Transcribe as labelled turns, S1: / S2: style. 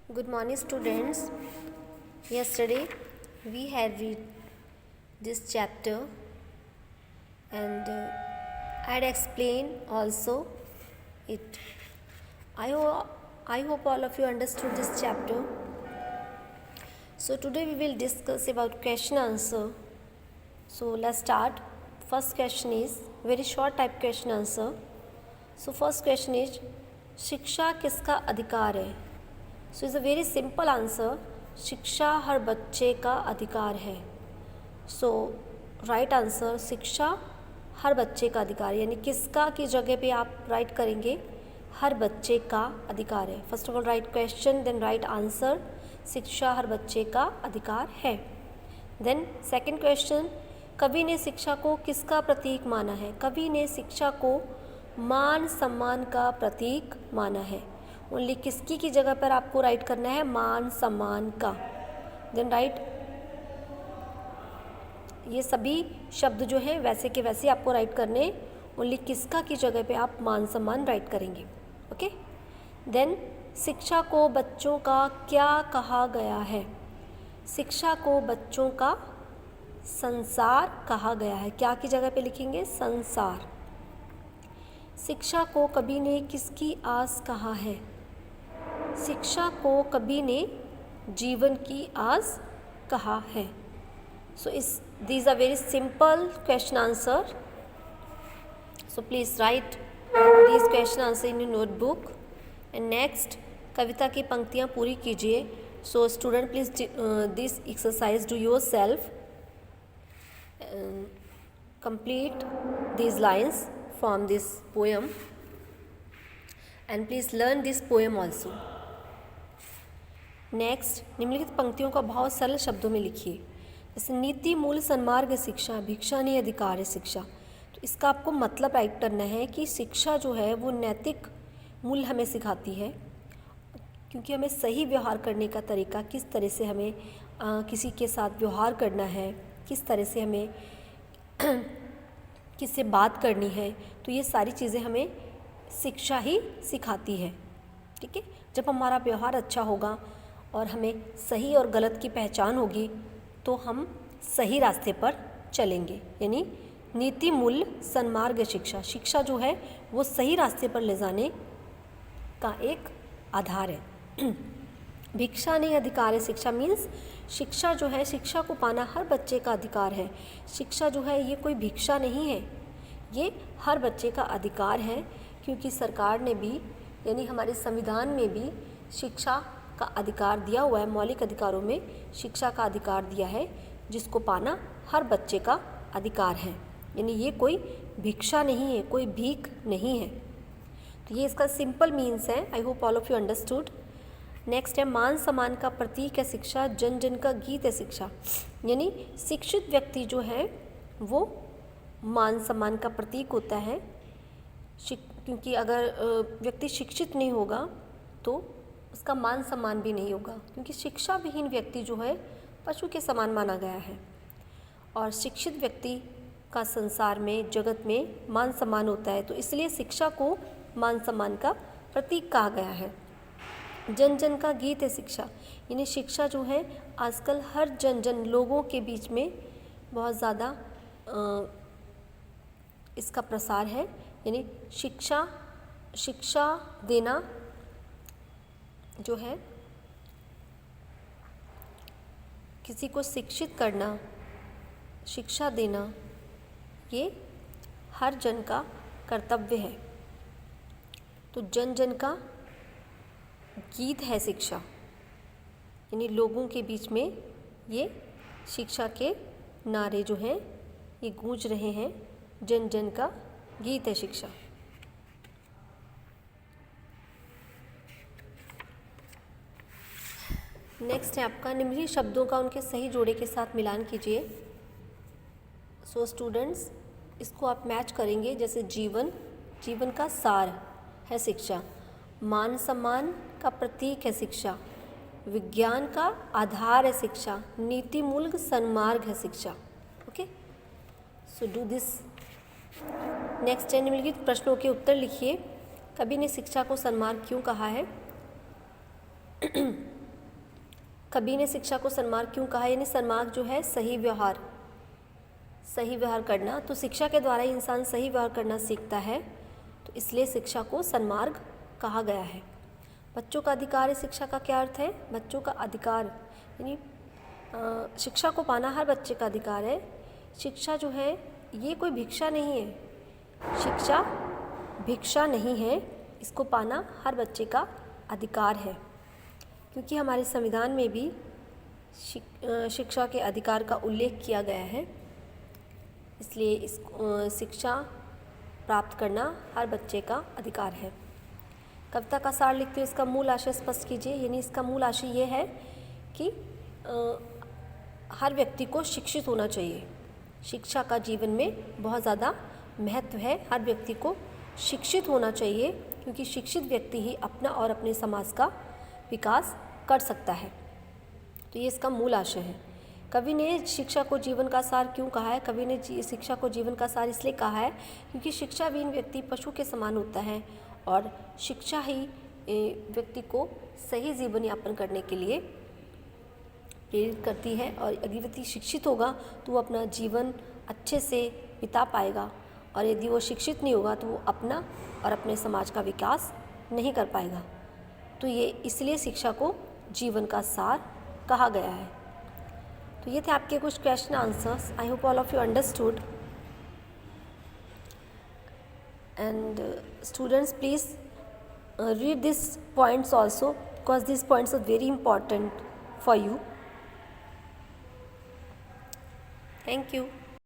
S1: Good morning, students. Yesterday we had read this chapter and I had explained also it. I hope all of you understood this chapter. So today we will discuss about question answer. So let's start. First question is very short type question answer. So first question is शिक्षा किसका अधिकार है? So is a very simple answer. शिक्षा हर बच्चे का अधिकार है. सो राइट आंसर शिक्षा हर बच्चे का अधिकार, यानी किसका की जगह पे आप राइट करेंगे हर बच्चे का अधिकार है. First of all write question, then write answer. शिक्षा हर बच्चे का अधिकार है. देन सेकंड क्वेश्चन, कवि ने शिक्षा को किसका प्रतीक माना है? कवि ने शिक्षा को मान सम्मान का प्रतीक माना है. ओनली किसकी की जगह पर आपको राइट करना है मान सम्मान का. देन राइट ये सभी शब्द जो है वैसे के वैसे आपको राइट करने. ओनली किसका की जगह पे आप मान सम्मान राइट करेंगे. ओके. देन शिक्षा को बच्चों का क्या कहा गया है? शिक्षा को बच्चों का संसार कहा गया है. क्या की जगह पे लिखेंगे संसार. शिक्षा को कवि ने किसकी आस कहा है? शिक्षा को कवि ने जीवन की आस कहा है. सो these are very simple question answer. So please write these question answer in your notebook. And next कविता की पंक्तियाँ पूरी कीजिए. So student please this exercise do yourself. Complete these lines from this poem and please learn this poem also. Next निम्नलिखित पंक्तियों का बहुत सरल शब्दों में लिखिए. जैसे नीति मूल सन्मार्ग शिक्षा, भिक्षा नहीं अधिकार है शिक्षा. तो इसका आपको मतलब राइट करना है कि शिक्षा जो है वो नैतिक मूल्य हमें सिखाती है, क्योंकि हमें सही व्यवहार करने का तरीका, किस तरह से हमें किसी के साथ व्यवहार करना है, किस तरह से हमें किससे बात करनी है, तो ये सारी चीज़ें हमें शिक्षा ही सिखाती है. ठीक है. जब हमारा व्यवहार अच्छा होगा और हमें सही और गलत की पहचान होगी तो हम सही रास्ते पर चलेंगे. यानी नीति मूल्य सन्मार्ग शिक्षा, शिक्षा जो है वो सही रास्ते पर ले जाने का एक आधार है. भिक्षा नहीं अधिकार है शिक्षा मीन्स शिक्षा जो है, शिक्षा को पाना हर बच्चे का अधिकार है. शिक्षा जो है ये कोई भिक्षा नहीं है, ये हर बच्चे का अधिकार है, क्योंकि सरकार ने भी यानी हमारे संविधान में भी शिक्षा का अधिकार दिया हुआ है. मौलिक अधिकारों में शिक्षा का अधिकार दिया है, जिसको पाना हर बच्चे का अधिकार है. यानी ये कोई भिक्षा नहीं है, कोई भीख नहीं है. तो ये इसका सिंपल मीन्स है. I hope all of you understood. Next है मान सम्मान का प्रतीक है शिक्षा, जन जन का गीत है शिक्षा. यानी शिक्षित व्यक्ति जो है वो मान सम्मान का प्रतीक होता है, क्योंकि अगर व्यक्ति शिक्षित नहीं होगा तो उसका मान सम्मान भी नहीं होगा, क्योंकि शिक्षा विहीन व्यक्ति जो है पशु के समान माना गया है. और शिक्षित व्यक्ति का संसार में, जगत में मान सम्मान होता है. तो इसलिए शिक्षा को मान सम्मान का प्रतीक कहा गया है. जन जन का गीत है शिक्षा. यानी शिक्षा जो है आजकल हर जन लोगों के बीच में बहुत ज़्यादा इसका प्रसार है. यानी शिक्षा देना जो है, किसी को शिक्षित करना, शिक्षा देना, ये हर जन का कर्तव्य है. तो जन जन का गीत है शिक्षा. यानी लोगों के बीच में ये शिक्षा के नारे जो हैं ये गूंज रहे हैं. जन जन का गीत है शिक्षा. नेक्स्ट है आपका निम्नलिखित शब्दों का उनके सही जोड़े के साथ मिलान कीजिए. सो स्टूडेंट्स इसको आप मैच करेंगे. जैसे जीवन, जीवन का सार है शिक्षा. मान सम्मान का प्रतीक है शिक्षा. विज्ञान का आधार है शिक्षा. नीति मूल्य सन्मार्ग है शिक्षा. Okay. So do this. Next है निम्नलिखित प्रश्नों के उत्तर लिखिए. कवि ने शिक्षा को सन्मार्ग क्यों कहा है? कवि ने शिक्षा को सन्मार्ग क्यों कहा, यानी सन्मार्ग जो है सही व्यवहार करना। तो शिक्षा के द्वारा ही इंसान सही व्यवहार करना सीखता है, तो इसलिए शिक्षा को सन्मार्ग कहा गया है। बच्चों का अधिकार है शिक्षा का क्या अर्थ है? बच्चों का अधिकार यानी शिक्षा को पाना हर बच्चे का अधिकार है। शिक्षा जो है ये कोई भिक्षा नहीं है, शिक्षा भिक्षा नहीं है, इसको पाना हर बच्चे का अधिकार है, क्योंकि हमारे संविधान में भी शिक्षा के अधिकार का उल्लेख किया गया है। इसलिए इस शिक्षा प्राप्त करना हर बच्चे का अधिकार है। कविता का सार लिखते हुए इसका मूल आशय स्पष्ट कीजिए, यानी इसका मूल आशय ये है कि हर व्यक्ति को शिक्षित होना चाहिए। शिक्षा का जीवन में बहुत ज़्यादा महत्व है, हर व्यक्ति को शिक्षित होना चाहिए, क्योंकि शिक्षित व्यक्ति ही अपना और अपने समाज का विकास कर सकता है। तो ये इसका मूल आशय है। कवि ने शिक्षा को जीवन का सार क्यों कहा है? कवि ने शिक्षा को जीवन का सार इसलिए कहा है क्योंकि शिक्षाविहीन व्यक्ति पशु के समान होता है, और शिक्षा ही व्यक्ति को सही जीवन यापन करने के लिए प्रेरित करती है। और यदि व्यक्ति शिक्षित होगा तो वो अपना जीवन अच्छे से बिता पाएगा, और यदि वो शिक्षित नहीं होगा तो वो अपना और अपने समाज का विकास नहीं कर पाएगा। तो ये इसलिए शिक्षा को जीवन का सार कहा गया है। तो ये थे आपके कुछ question answers. I hope all of you understood. And students, please read these points also, because these points are very important for you. Thank you.